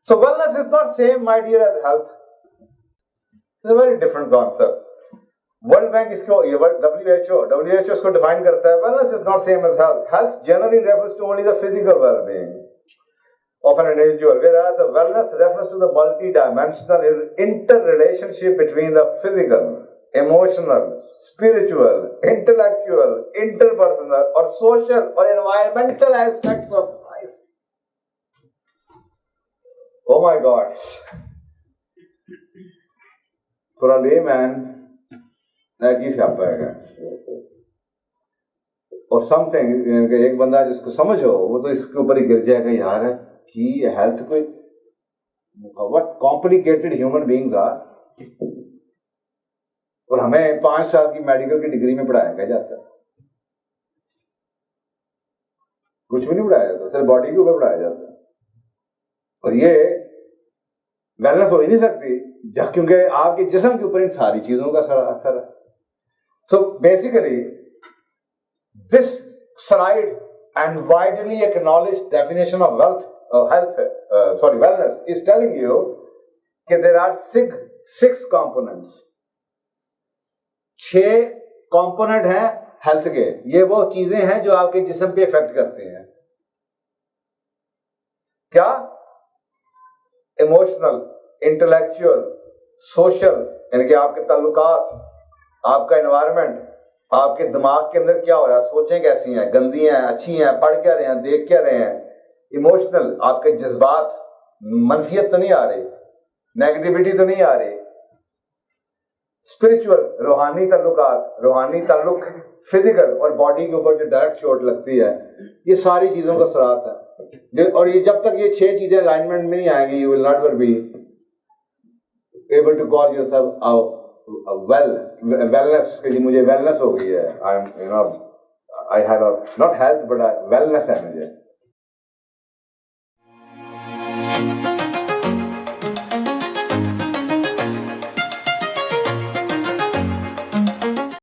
So wellness is not same, my dear, as health. It's a very different concept. World Bank इसको WHO इसको define करता है. Wellness is not same as health. Health generally refers to only the physical well-being of an individual, whereas the wellness refers to the multi-dimensional interrelationship between the physical, emotional, spiritual, intellectual, interpersonal, or social or environmental aspects of life. Oh my God. For a layman, की स्यापा है और something एक बंदा जिसको समझो वो तो इसके ऊपर ही गिर जाएगा यार कि हेल्थ कोई what complicated human beings are और हमें 5 साल की मेडिकल की डिग्री में पढ़ाया क्या जाता है कुछ भी नहीं पढ़ाया जाता सिर्फ बॉडी के ऊपर पढ़ाया जाता है और ये वेलनेस हो ही नहीं सकती क्योंकि आपके जिस्म के ऊपर इन सारी चीजों का असर है So basically, this slide and widely acknowledged definition of wellness is telling you that there are six components. 6 component हैं health के. ये वो चीजें हैं जो आपके जिस्म पे इफेक्ट करते हैं. क्या? Emotional, intellectual, social, यानी कि आपके ताल्लुकात, आपका एनवायरनमेंट, आपके दिमाग के अंदर क्या हो रहा है, सोचें कैसी हैं, गंदी हैं, अच्छी हैं, पढ़ क्या रहे हैं, देख क्या रहे हैं. इमोशनल, आपके जज्बात, मनफियत तो नहीं आ रही, नेगेटिविटी तो नहीं आ रही. स्पिरिचुअल, रूहानी ताल्लुक फिजिकल और बॉडी के ऊपर जो डायरेक्ट चोट लगती है, ये सारी चीजों का सराहत है. और ये जब तक ये 6 चीजें अलाइनमेंट में नहीं आएंगी, you will not ever be able to call yourself wellness कि जी मुझे wellness हो गई है. I have a not health but wellness है मुझे.